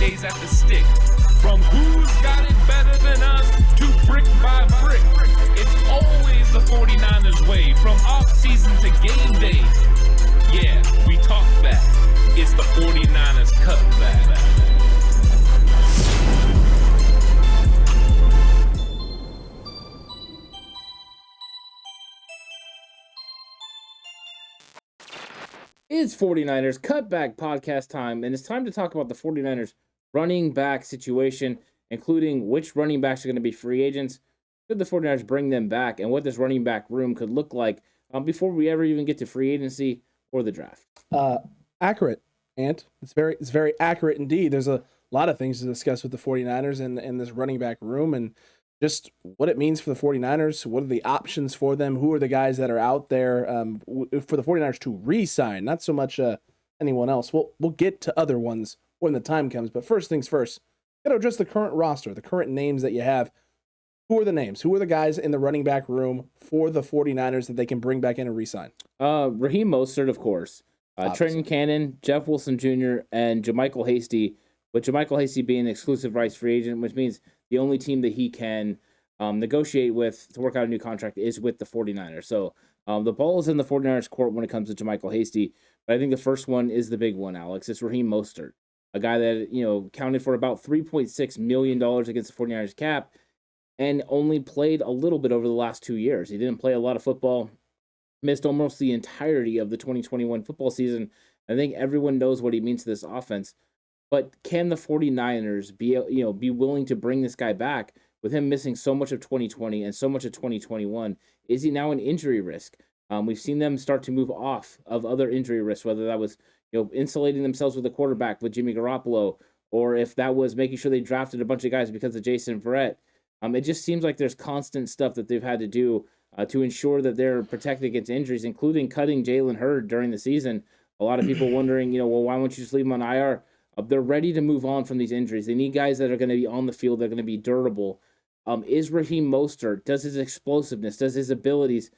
days at the stick. From who's got it better than us to brick by brick. It's always the 49ers way, from off-season to game day. Yeah, we talk back. It's the 49ers Cutback. It's 49ers Cutback Podcast time, and it's time to talk about the 49ers running back situation, including which running backs are going to be free agents, should the 49ers bring them back, and what this running back room could look like before we ever even get to free agency or the draft. Accurate, Ant. It's very accurate indeed. There's a lot of things to discuss with the 49ers and this running back room, and just what it means for the 49ers, what are the options for them, who are the guys that are out there for the 49ers to re-sign, not so much anyone else. We'll get to other ones when the time comes, but first things first, got to address the current roster, the current names that you have. Who are the names? Who are the guys in the running back room for the 49ers that they can bring back in and re-sign? Raheem Mostert, of course. Trenton Cannon, Jeff Wilson Jr., and Jamycal Hasty, with Jamycal Hasty being an exclusive rights free agent, which means the only team that he can negotiate with to work out a new contract is with the 49ers. So the ball is in the 49ers court when it comes to Jamycal Hasty, but I think the first one is the big one, Alex. It's Raheem Mostert, a guy that counted for about $3.6 million against the 49ers cap and only played a little bit over the last 2 years. He didn't play a lot of football, missed almost the entirety of the 2021 football season. I think everyone knows what he means to this offense. But can the 49ers be willing to bring this guy back with him missing so much of 2020 and so much of 2021? Is he now an injury risk? We've seen them start to move off of other injury risks, whether that was insulating themselves with a quarterback with Jimmy Garoppolo, or if that was making sure they drafted a bunch of guys because of Jason Verrett. It just seems like there's constant stuff that they've had to do to ensure that they're protected against injuries, including cutting Jalen Hurd during the season. A lot of people wondering, why won't you just leave him on IR? They're ready to move on from these injuries. They need guys that are going to be on the field, that are going to be durable. Is Raheem Mostert, does his explosiveness, does his abilities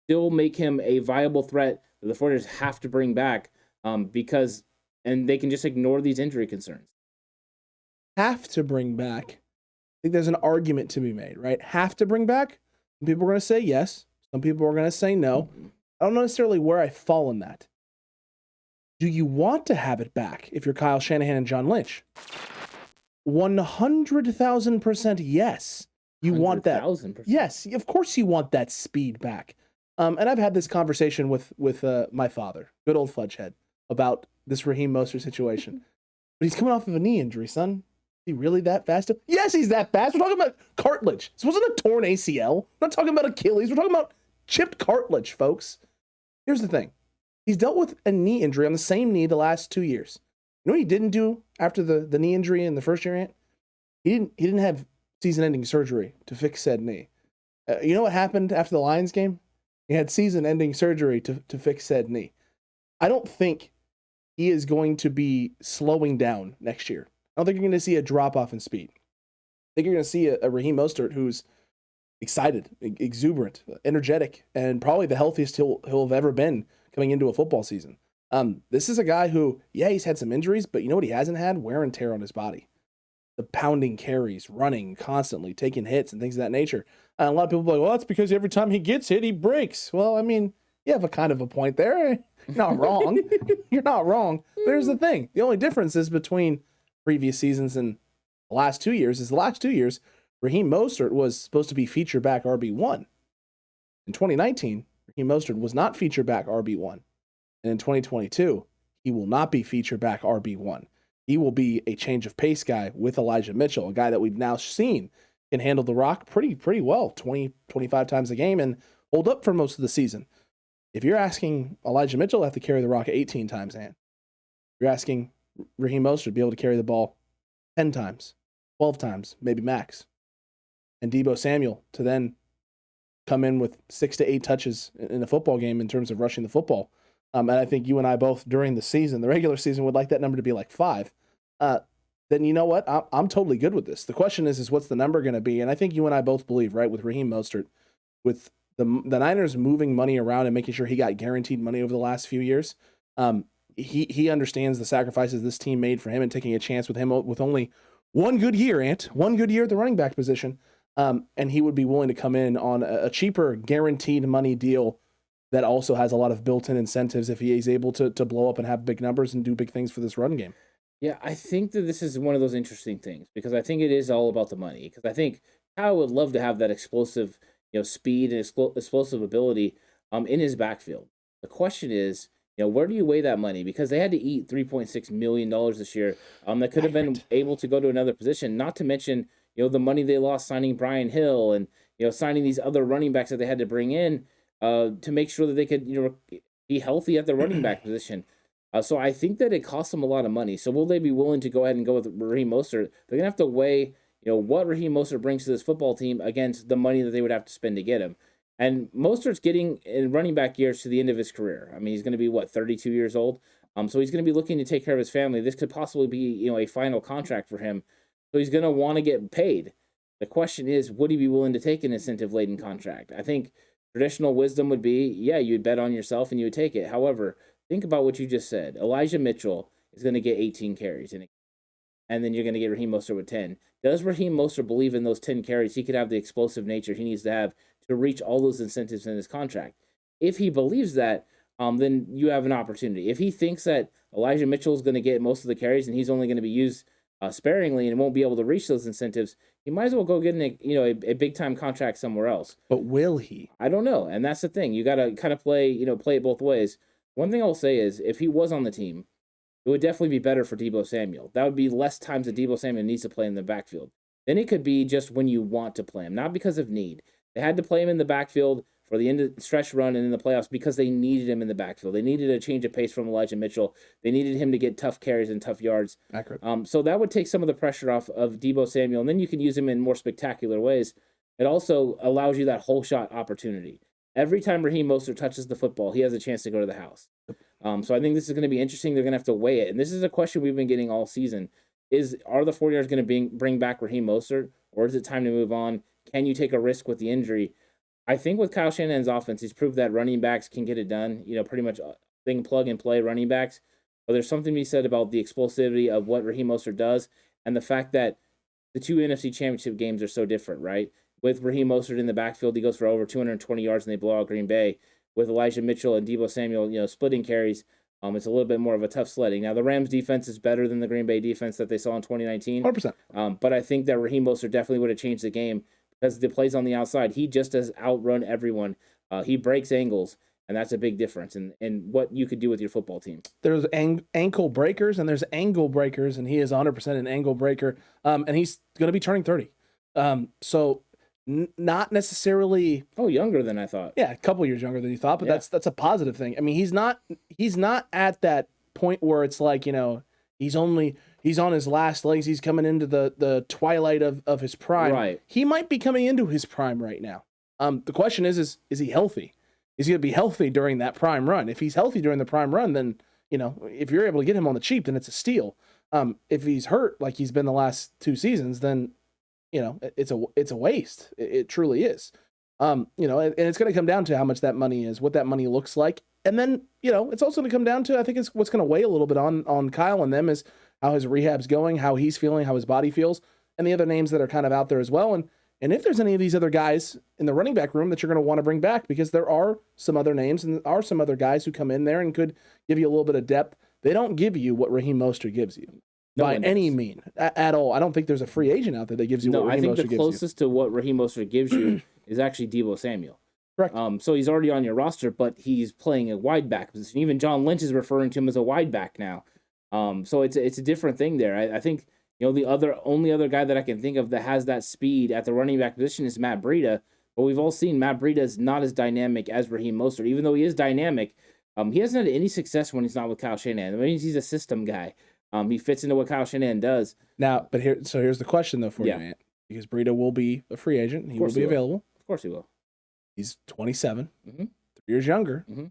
still make him a viable threat that the 49ers have to bring back and they can just ignore these injury concerns? Have to bring back. I think there's an argument to be made, right? Have to bring back? Some people are going to say yes. Some people are going to say no. I don't know necessarily where I fall in that. Do you want to have it back if you're Kyle Shanahan and John Lynch? 100,000% yes. You want that. 100,000%. Yes, of course you want that speed back. And I've had this conversation with my father, good old Fudgehead, about this Raheem Mostert situation. But he's coming off of a knee injury, son. Is he really that fast? Yes, he's that fast. We're talking about cartilage. This wasn't a torn ACL. We're not talking about Achilles. We're talking about chipped cartilage, folks. Here's the thing. He's dealt with a knee injury on the same knee the last 2 years. You know what he didn't do after the knee injury in the first year, Ant? He didn't have season-ending surgery to fix said knee. You know what happened after the Lions game? He had season-ending surgery to fix said knee. I don't think he is going to be slowing down next year. I don't think you're going to see a drop-off in speed. I think you're going to see a Raheem Mostert who's excited, exuberant, energetic, and probably the healthiest he'll have ever been coming into a football season. This is a guy who, he's had some injuries, but you know what he hasn't had? Wear and tear on his body. The pounding carries, running constantly, taking hits and things of that nature. And a lot of people are like, well, that's because every time he gets hit, he breaks. Well, I mean, you have a kind of a point there. You're not wrong. You're not wrong. But here's the thing. The only difference is between previous seasons and the last 2 years is the last 2 years, Raheem Mostert was supposed to be feature back RB1. In 2019, Raheem Mostert was not feature back RB1. And in 2022, he will not be feature back RB1. He will be a change of pace guy with Elijah Mitchell, a guy that we've now seen can handle the rock pretty well, 20, 25 times a game and hold up for most of the season. If you're asking Elijah Mitchell to have to carry the rock 18 times, you're asking Raheem Mostert to be able to carry the ball 10 times, 12 times, maybe max. And Deebo Samuel to then come in with 6 to 8 touches in a football game in terms of rushing the football. And I think you and I both during the season, the regular season, would like that number to be like 5. Then you know what? I'm totally good with this. The question is what's the number going to be? And I think you and I both believe, right, with Raheem Mostert, with the Niners moving money around and making sure he got guaranteed money over the last few years, he understands the sacrifices this team made for him and taking a chance with him with only one good year at the running back position. And he would be willing to come in on a cheaper guaranteed money deal that also has a lot of built-in incentives if he is able to blow up and have big numbers and do big things for this run game. Yeah, I think that this is one of those interesting things because I think it is all about the money. Because I think Kyle would love to have that explosive, speed and explosive ability in his backfield. The question is, where do you weigh that money? Because they had to eat $3.6 million this year that could have been able to go to another position, not to mention, the money they lost signing Brian Hill and, signing these other running backs that they had to bring in to make sure that they could, be healthy at the running back position. So I think that it costs them a lot of money. So will they be willing to go ahead and go with Raheem Mostert? They're going to have to weigh, what Raheem Mostert brings to this football team against the money that they would have to spend to get him. And Mostert's getting in running back years to the end of his career. I mean, he's going to be, 32 years old? So he's going to be looking to take care of his family. This could possibly be, a final contract for him. So he's going to want to get paid. The question is, would he be willing to take an incentive-laden contract? I think traditional wisdom would be, you'd bet on yourself and you would take it. However, think about what you just said. Elijah Mitchell is going to get 18 carries, and then you're going to get Raheem Mostert with 10. Does Raheem Mostert believe in those 10 carries he could have the explosive nature he needs to have to reach all those incentives in his contract? If he believes that, then you have an opportunity. If he thinks that Elijah Mitchell is going to get most of the carries and he's only going to be used sparingly and won't be able to reach those incentives, he might as well go get a big time contract somewhere else. But will he? I don't know, and that's the thing. You got to kind of play it both ways. One thing I'll say is, if he was on the team, it would definitely be better for Deebo Samuel. That would be less times that Deebo Samuel needs to play in the backfield. Then it could be just when you want to play him, not because of need. They had to play him in the backfield for the end of the stretch run and in the playoffs because they needed him in the backfield. They needed a change of pace from Elijah Mitchell. They needed him to get tough carries and tough yards. Accurate. So that would take some of the pressure off of Deebo Samuel, and then you can use him in more spectacular ways. It also allows you that whole shot opportunity. Every time Raheem Mostert touches the football, he has a chance to go to the house. So I think this is going to be interesting. They're going to have to weigh it. And this is a question we've been getting all season. Are the 49ers going to bring back Raheem Mostert, or is it time to move on? Can you take a risk with the injury? I think with Kyle Shanahan's offense, he's proved that running backs can get it done. Pretty much plug and play running backs. But there's something to be said about the explosivity of what Raheem Mostert does and the fact that the two NFC Championship games are so different, right? With Raheem Mostert in the backfield, he goes for over 220 yards and they blow out Green Bay. With Elijah Mitchell and Deebo Samuel, splitting carries, it's a little bit more of a tough sledding. Now, the Rams defense is better than the Green Bay defense that they saw in 2019. 100%. But I think that Raheem Mostert definitely would have changed the game because the plays on the outside, he just has outrun everyone. He breaks angles, and that's a big difference in what you could do with your football team. There's ankle breakers and there's angle breakers, and he is 100% an angle breaker, and he's going to be turning 30. So not necessarily younger than I thought. Yeah, a couple years younger than you thought, but that's a positive thing. I mean, he's not at that point where it's like, he's on his last legs, he's coming into the twilight of his prime. Right. He might be coming into his prime right now. The question is he healthy? Is he going to be healthy during that prime run? If he's healthy during the prime run, then if you're able to get him on the cheap, then it's a steal. If he's hurt like he's been the last 2 seasons, then it's a waste. It truly is. And it's going to come down to how much that money is, what that money looks like. And then, it's also going to come down to, I think it's what's going to weigh a little bit on Kyle and them is how his rehab's going, how he's feeling, how his body feels, and the other names that are kind of out there as well. And if there's any of these other guys in the running back room that you're going to want to bring back, because there are some other names and there are some other guys who come in there and could give you a little bit of depth. They don't give you what Raheem Mostert gives you. By any mean at all. I don't think there's a free agent out there that gives you what Raheem Mostert gives you. I think the closest to what Raheem Mostert gives you is actually Deebo Samuel. Correct. So he's already on your roster, but he's playing a wide back position. Even John Lynch is referring to him as a wide back now. So it's a different thing there. I think the only other guy that I can think of that has that speed at the running back position is Matt Breida. But we've all seen Matt Breida is not as dynamic as Raheem Mostert, even though he is dynamic. He hasn't had any success when he's not with Kyle Shanahan. I mean, he's a system guy. He fits into what Kyle Shanahan does. Now, but here's the question though for you, man, because Breida will be a free agent and he will be available. Of course he will. He's 27, 3 years younger. Mm-hmm.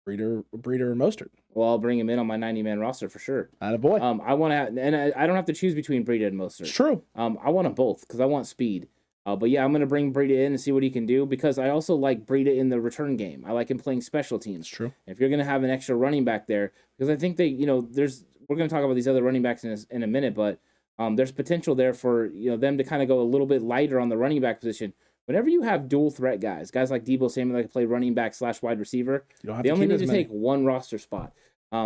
Breida or Mostert? Well, I'll bring him in on my 90-man roster for sure. Attaboy. I want to, and I don't have to choose between Breida and Mostert. It's true. I want them both because I want speed. But yeah, I'm going to bring Breida in and see what he can do because I also like Breida in the return game. I like him playing special teams. It's true. If you're going to have an extra running back there, because I think we're going to talk about these other running backs in a minute, but there's potential there for them to kind of go a little bit lighter on the running back position. Whenever you have dual threat guys like Deebo Samuel that can play running back / wide receiver, they only need to take one roster spot.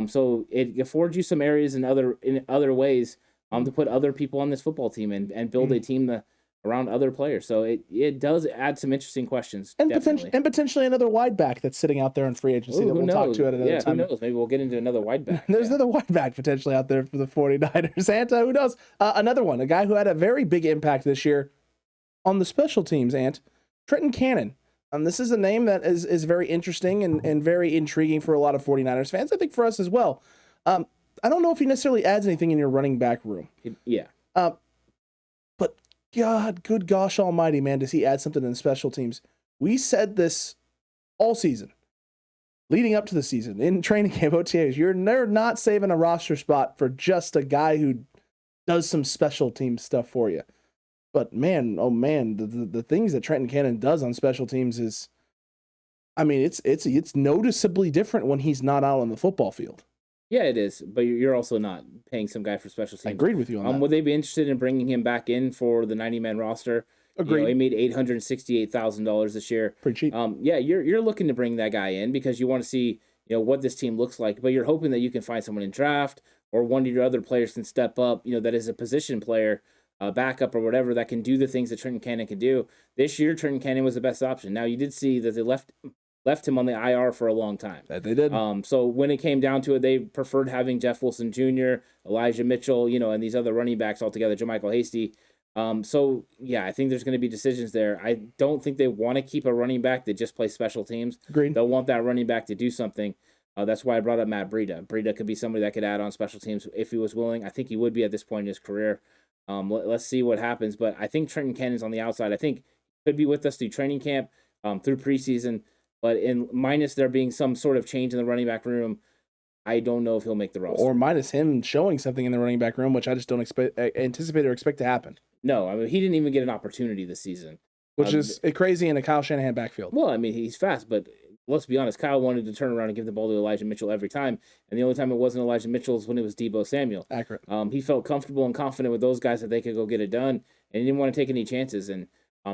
So it affords you some areas in other ways to put other people on this football team and build a team around other players. So it does add some interesting questions. And potentially another wide back that's sitting out there in free agency that we'll talk to at another time. Who knows? Maybe we'll get into another wide back. There's another wide back potentially out there for the 49ers. Santa, who knows? Another one, a guy who had a very big impact this year on the special teams, Trenton Cannon. This is a name that is very interesting and very intriguing for a lot of 49ers fans. I think for us as well. I don't know if he necessarily adds anything in your running back room. Yeah. But God, good gosh almighty, man, does he add something in special teams? We said this all season, leading up to the season, in training camp OTAs. You're not saving a roster spot for just a guy who does some special team stuff for you. But man, oh man, the things that Trenton Cannon does on special teams is, it's noticeably different when he's not out on the football field. Yeah, it is. But you're also not paying some guy for special teams. I agreed with you on that. Would they be interested in bringing him back in for the 90-man roster? Agreed. He made $868,000 this year. Pretty cheap. Yeah, you're looking to bring that guy in because you want to see what this team looks like. But you're hoping that you can find someone in draft or one of your other players can step up. That is a position player, backup or whatever that can do the things that Trenton Cannon can do. This year, Trenton Cannon was the best option. Now you did see that they left him on the IR for a long time. That they did. So when it came down to it, they preferred having Jeff Wilson Jr., Elijah Mitchell, and these other running backs altogether, Jamycal Hasty. So yeah, I think there's going to be decisions there. I don't think they want to keep a running back that just plays special teams. Agreed. They'll want that running back to do something. That's why I brought up Matt Breida. Breida could be somebody that could add on special teams if he was willing. I think he would be at this point in his career. Let's see what happens. But I think Trenton Cannon's on the outside. I think he could be with us through training camp, through preseason. But minus there being some sort of change in the running back room, I don't know if he'll make the roster. Or minus him showing something in the running back room, which I just don't anticipate or expect to happen. No, he didn't even get an opportunity this season. Which is crazy in a Kyle Shanahan backfield. Well, he's fast, but let's be honest, Kyle wanted to turn around and give the ball to Elijah Mitchell every time, and the only time it wasn't Elijah Mitchell is when it was Deebo Samuel. Accurate. He felt comfortable and confident with those guys that they could go get it done, and he didn't want to take any chances. And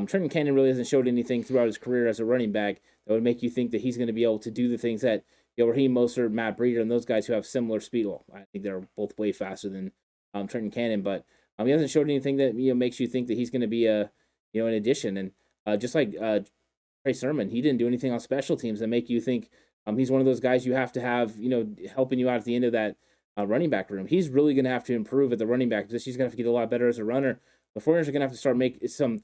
Trenton Cannon really hasn't showed anything throughout his career as a running back that would make you think that he's going to be able to do the things that Raheem Mostert, Matt Breida, and those guys who have similar speed. Well, I think they're both way faster than Trenton Cannon, but he hasn't showed anything that makes you think that he's going to be an addition. And just like Trey Sermon, he didn't do anything on special teams that make you think he's one of those guys you have to have helping you out at the end of that running back room. He's really going to have to improve at the running back position. He's going to have to get a lot better as a runner. The 49ers are going to have to start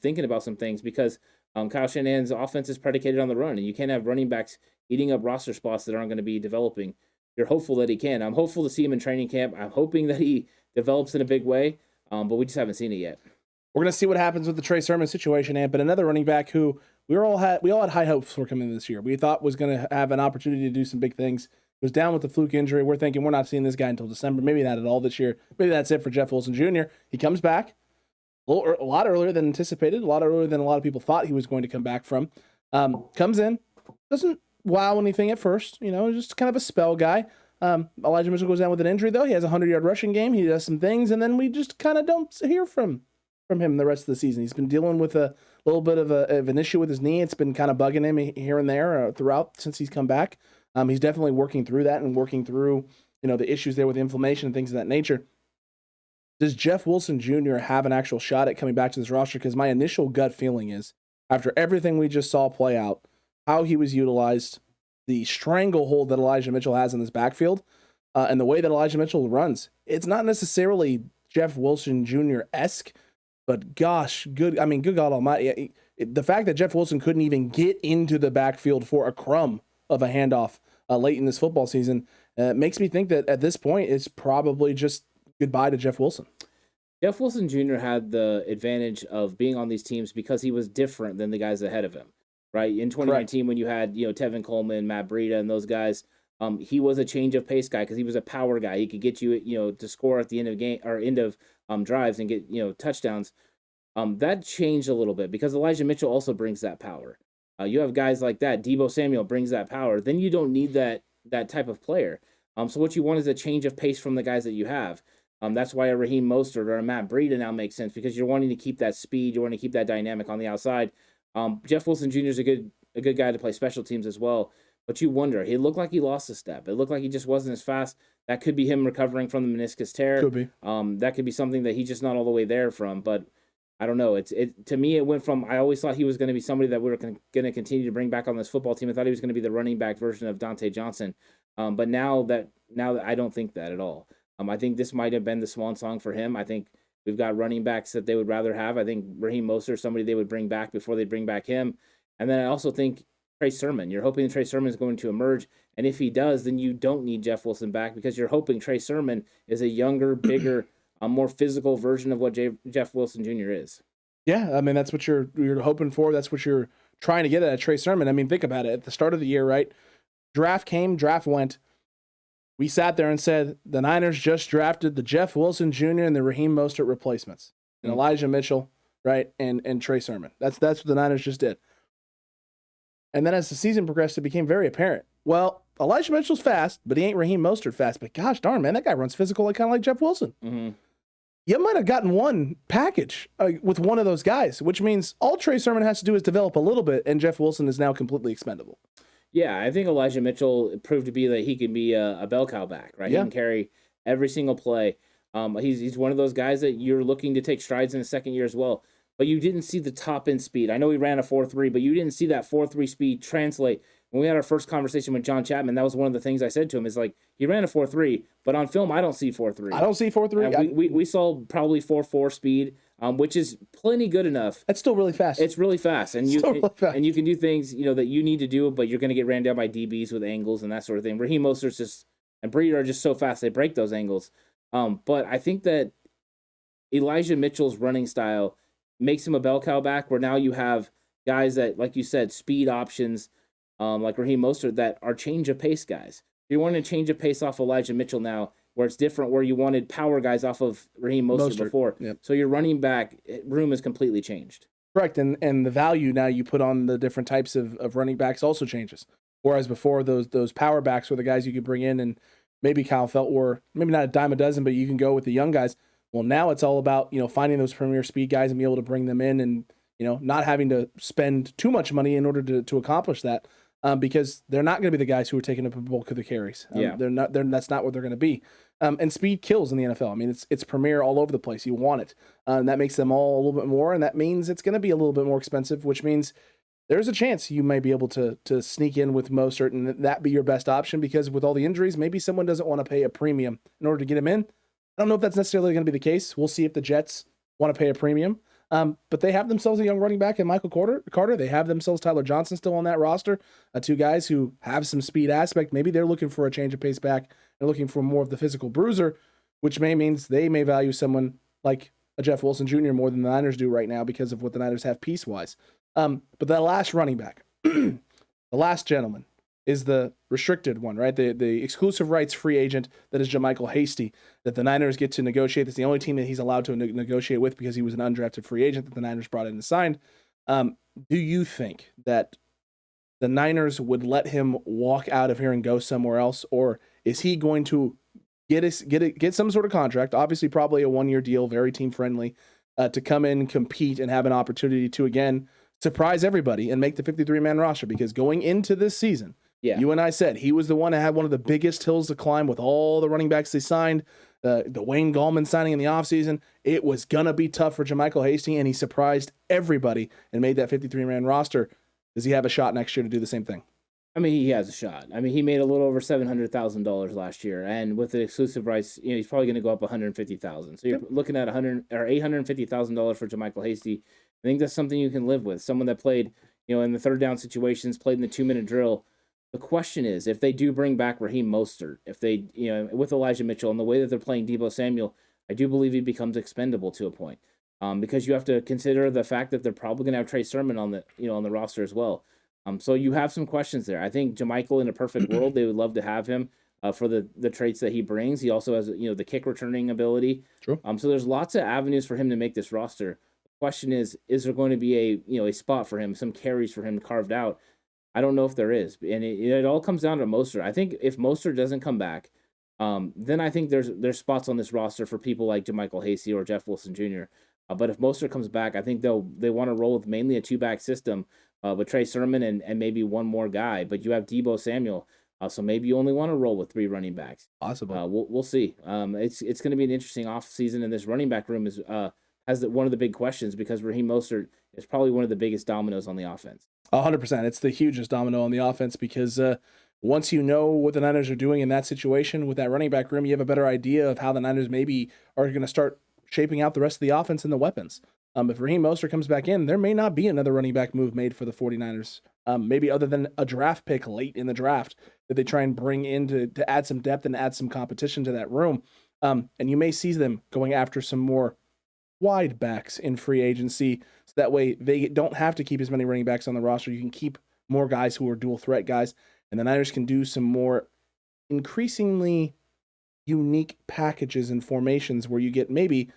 thinking about some things because Kyle Shanahan's offense is predicated on the run, and you can't have running backs eating up roster spots that aren't going to be developing. You're hopeful that he can. I'm hopeful to see him in training camp. I'm hoping that he develops in a big way, but we just haven't seen it yet. We're going to see what happens with the Trey Sermon situation, but another running back who we all had high hopes for coming this year. We thought was going to have an opportunity to do some big things. He was down with the fluke injury. We're thinking we're not seeing this guy until December. Maybe not at all this year. Maybe that's it for Jeff Wilson Jr. He comes back a lot earlier than anticipated, a lot earlier than a lot of people thought he was going to come back from. Comes in, doesn't wow anything at first, just kind of a spell guy. Elijah Mitchell goes down with an injury, though. He has a 100-yard rushing game. He does some things, and then we just kind of don't hear from him the rest of the season. He's been dealing with a little bit of an issue with his knee. It's been kind of bugging him here and there throughout since he's come back. He's definitely working through that and working through, the issues there with inflammation and things of that nature. Does Jeff Wilson Jr. have an actual shot at coming back to this roster? Because my initial gut feeling is, after everything we just saw play out, how he was utilized, the stranglehold that Elijah Mitchell has in this backfield, and the way that Elijah Mitchell runs, it's not necessarily Jeff Wilson Jr.-esque, but gosh, good God almighty. The fact that Jeff Wilson couldn't even get into the backfield for a crumb of a handoff late in this football season makes me think that at this point, it's probably just goodbye to Jeff Wilson. Jeff Wilson Jr. had the advantage of being on these teams because he was different than the guys ahead of him, right? In 2019, Correct. When you had Tevin Coleman, Matt Breida, and those guys, he was a change of pace guy because he was a power guy. He could get you, to score at the end of game or end of drives and get touchdowns. That changed a little bit because Elijah Mitchell also brings that power. You have guys like that. Deebo Samuel brings that power. Then you don't need that type of player. So what you want is a change of pace from the guys that you have. That's why a Raheem Mostert or a Matt Breida now makes sense because you're wanting to keep that speed. You want to keep that dynamic on the outside. Jeff Wilson Jr. is a good guy to play special teams as well. But you wonder, he looked like he lost a step. It looked like he just wasn't as fast. That could be him recovering from the meniscus tear. Could be. That could be something that he's just not all the way there from. But I don't know. To me, it went from I always thought he was going to be somebody that we were going to continue to bring back on this football team. I thought he was going to be the running back version of Dante Johnson. But now that I don't think that at all. I think this might have been the swan song for him. I think we've got running backs that they would rather have. I think Raheem Mostert, somebody they would bring back before they bring back him. And then I also think Trey Sermon. You're hoping Trey Sermon is going to emerge. And if he does, then you don't need Jeff Wilson back because you're hoping Trey Sermon is a younger, bigger, more physical version of what Jeff Wilson Jr. is. Yeah, I mean, that's what you're hoping for. That's what you're trying to get at Trey Sermon. I mean, think about it. At the start of the year, right? Draft came, draft went. We sat there and said, the Niners just drafted the Jeff Wilson Jr. and the Raheem Mostert replacements. And Elijah Mitchell, right? And Trey Sermon. That's what the Niners just did. And then as the season progressed, it became very apparent. Well, Elijah Mitchell's fast, but he ain't Raheem Mostert fast. But gosh darn, man, that guy runs physical kind of like Jeff Wilson. Mm-hmm. You might have gotten one package with one of those guys, which means all Trey Sermon has to do is develop a little bit, and Jeff Wilson is now completely expendable. Yeah, I think Elijah Mitchell proved to be that he can be a bell cow back, right? Yeah. He can carry every single play. He's one of those guys that you're looking to take strides in his second year as well. But you didn't see the top end speed. I know he ran a 4.3, but you didn't see that 4.3 speed translate. When we had our first conversation with John Chapman, that was one of the things I said to him is like, he ran a 4.3, but on film, I don't see 4.3. I don't see 4.3. We saw probably 4.4 speed, which is plenty good enough. That's still really fast. It's really fast. And you really fast. And you can do things, that you need to do, but you're going to get ran down by DBs with angles and that sort of thing. Raheem Mostert's and Breida are just so fast, they break those angles. But I think that Elijah Mitchell's running style makes him a bell cow back, where now you have guys that, like you said, speed options, like Raheem Mostert, that are change of pace guys. You want to change of pace off Elijah Mitchell now, where it's different, where you wanted power guys off of Raheem Mostert before. Yep. So your running back room is completely changed. Correct, and the value now you put on the different types of running backs also changes. Whereas before, those power backs were the guys you could bring in, and maybe Kyle felt were maybe not a dime a dozen, but you can go with the young guys. Well, now it's all about finding those premier speed guys and be able to bring them in, and not having to spend too much money in order to accomplish that, because they're not going to be the guys who are taking up a bulk of the carries. They're not. That's not what they're going to be. And speed kills in the NFL. I mean, it's premier all over the place. You want it, and that makes them all a little bit more, and that means it's going to be a little bit more expensive, which means there's a chance you may be able to sneak in with Mostert and that be your best option, because with all the injuries, maybe someone doesn't want to pay a premium in order to get him in. I don't know if that's necessarily going to be the case. We'll see if the Jets want to pay a premium. But they have themselves a young running back in Michael Carter. They have themselves Tyler Johnson still on that roster. Two guys who have some speed aspect. Maybe they're looking for a change of pace back and looking for more of the physical bruiser, which means they may value someone like a Jeff Wilson Jr. more than the Niners do right now because of what the Niners have piece-wise. But that last running back, the last gentleman, is the restricted one, right? The exclusive rights free agent that is Jamycal Hasty, that the Niners get to negotiate. That's the only team that he's allowed to negotiate with because he was an undrafted free agent that the Niners brought in and signed. Do you think that the Niners would let him walk out of here and go somewhere else, or is he going to get some sort of contract? Obviously, probably a 1-year deal, very team friendly, to come in, compete, and have an opportunity to again surprise everybody and make the 53-man roster? Because going into this season, you and I said he was the one that had one of the biggest hills to climb with all the running backs they signed. The Wayne Gallman signing in the offseason, it was going to be tough for Jamycal Hasty, and he surprised everybody and made that 53-man roster. Does he have a shot next year to do the same thing? I mean, he has a shot. I mean, he made a little over $700,000 last year, and with the exclusive rights, he's probably going to go up $150,000. So you're looking at $850,000 for Jamycal Hasty. I think that's something you can live with. Someone that played, in the third down situations, played in the 2-minute drill. The question is, if they do bring back Raheem Mostert, if they, with Elijah Mitchell and the way that they're playing Deebo Samuel, I do believe he becomes expendable to a point, because you have to consider the fact that they're probably going to have Trey Sermon on the roster as well. So you have some questions there. I think Jamycal, in a perfect world, they would love to have him for the traits that he brings. He also has the kick returning ability. True. So there's lots of avenues for him to make this roster. The question is there going to be a spot for him, some carries for him carved out? I don't know if there is, and it all comes down to Mostert. I think if Mostert doesn't come back, then I think there's spots on this roster for people like Jamycal Hasty or Jeff Wilson Jr. But if Mostert comes back, I think they want to roll with mainly a 2-back system with Trey Sermon and maybe one more guy. But you have Deebo Samuel, so maybe you only want to roll with 3 running backs. Possible. We'll see. It's going to be an interesting offseason, and this running back room has one of the big questions because Raheem Mostert is probably one of the biggest dominoes on the offense. 100%. It's the hugest domino on the offense because once you know what the Niners are doing in that situation with that running back room, you have a better idea of how the Niners maybe are going to start shaping out the rest of the offense and the weapons. If Raheem Mostert comes back in, there may not be another running back move made for the 49ers, maybe other than a draft pick late in the draft that they try and bring in to add some depth and add some competition to that room. And you may see them going after some more wide backs in free agency, so that way they don't have to keep as many running backs on the roster. You can keep more guys who are dual threat guys, and the Niners can do some more increasingly unique packages and formations where you get maybe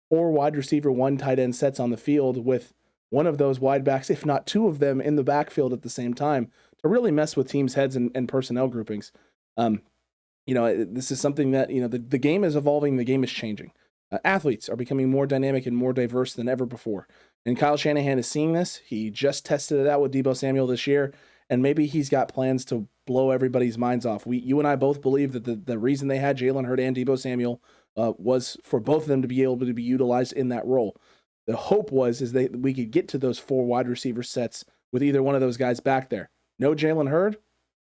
4 wide receiver, 1 tight end sets on the field with one of those wide backs, if not 2 of them, in the backfield at the same time to really mess with teams' heads and personnel groupings. This is something that, the game is evolving, the game is changing. Athletes are becoming more dynamic and more diverse than ever before. And Kyle Shanahan is seeing this. He just tested it out with Deebo Samuel this year, and maybe he's got plans to blow everybody's minds off. You and I both believe that the reason they had Jalen Hurd and Deebo Samuel was for both of them to be able to be utilized in that role. The hope was we could get to those 4 wide receiver sets with either one of those guys back there. No Jalen Hurd.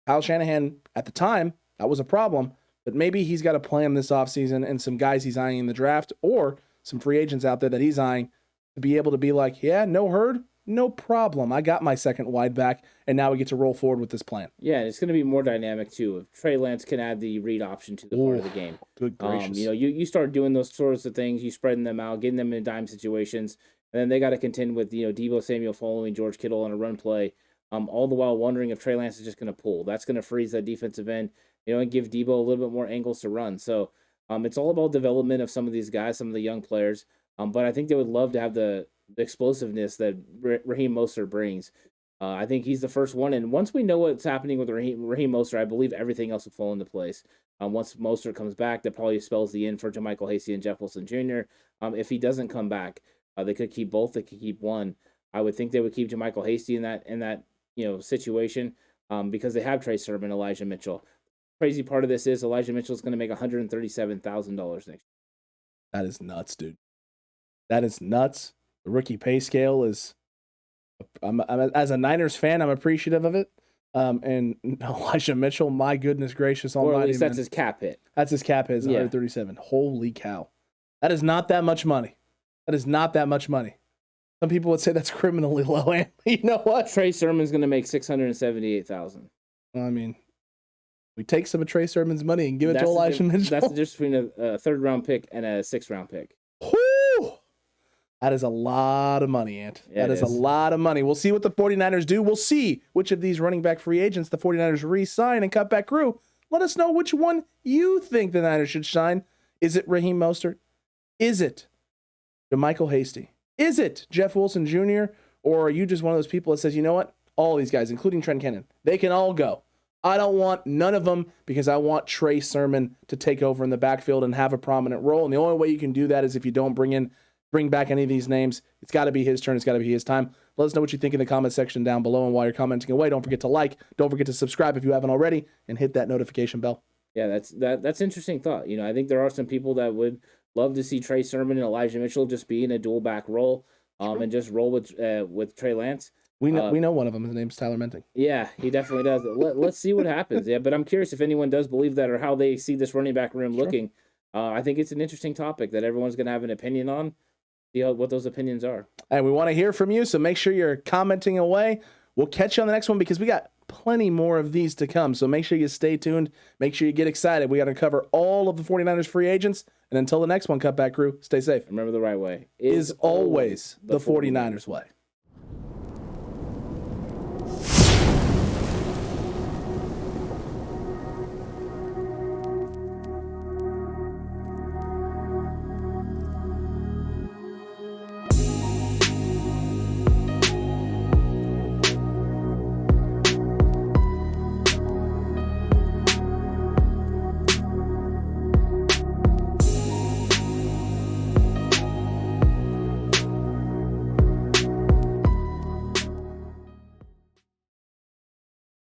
Kyle Shanahan, at the time, that was a problem. But maybe he's got a plan this offseason and some guys he's eyeing in the draft or some free agents out there that he's eyeing to be able to be like, yeah, no Hurd, no problem. I got my second wide back, and now we get to roll forward with this plan. Yeah, it's going to be more dynamic, too. If Trey Lance can add the read option to the part of the game. Good gracious. You start doing those sorts of things, you spreading them out, getting them in dime situations, and then they got to contend with, Deebo Samuel following George Kittle on a run play, all the while wondering if Trey Lance is just going to pull. That's going to freeze that defensive end, and give Deebo a little bit more angles to run. So it's all about development of some of these guys, some of the young players. But I think they would love to have the explosiveness that Raheem Mostert brings. I think he's the first one. And once we know what's happening with Raheem Mostert, I believe everything else will fall into place. Once Mostert comes back, that probably spells the end for Jamycal Hasty and Jeff Wilson Jr. If he doesn't come back, they could keep both. They could keep one. I would think they would keep Jamycal Hasty in that situation because they have Trey Sermon, Elijah Mitchell. Crazy part of this is Elijah Mitchell is going to make $137,000 next year. That is nuts, dude. That is nuts. The rookie pay scale is, I'm as a Niners fan, I'm appreciative of it. And Elijah Mitchell, my goodness gracious almighty, or at least that's his cap hit. That's his cap hit, is 137. Holy cow. That is not that much money. Some people would say that's criminally low. And you know what? Trey Sermon's going to make $678,000. I mean, we take some of Trey Sermon's money and give it to Elijah Mitchell. That's the difference between a 3rd-round pick and a 6th-round pick. Whew! That is a lot of money, Ant. Yeah, that is a lot of money. We'll see what the 49ers do. We'll see which of these running back free agents the 49ers re-sign and cut back crew. Let us know which one you think the Niners should sign. Is it Raheem Mostert? Is it Jamycal Hasty? Is it Jeff Wilson Jr.? Or are you just one of those people that says, you know what? All these guys, including Trent Cannon, they can all go. I don't want none of them because I want Trey Sermon to take over in the backfield and have a prominent role. And the only way you can do that is if you don't bring back any of these names. It's got to be his turn. It's got to be his time. Let us know what you think in the comment section down below. And while you're commenting away, don't forget to like. Don't forget to subscribe if you haven't already, and hit that notification bell. Yeah, that's interesting thought. I think there are some people that would love to see Trey Sermon and Elijah Mitchell just be in a dual back role, and just roll with Trey Lance. We know one of them. His name's Tyler Menting. Yeah, he definitely does. Let's see what happens. Yeah, but I'm curious if anyone does believe that or how they see this running back room looking. I think it's an interesting topic that everyone's going to have an opinion on. See what those opinions are. And we want to hear from you, so make sure you're commenting away. We'll catch you on the next one because we got plenty more of these to come. So make sure you stay tuned. Make sure you get excited. We got to cover all of the 49ers free agents. And until the next one, Cutback Crew, stay safe. Remember, the right way is always the 49ers way.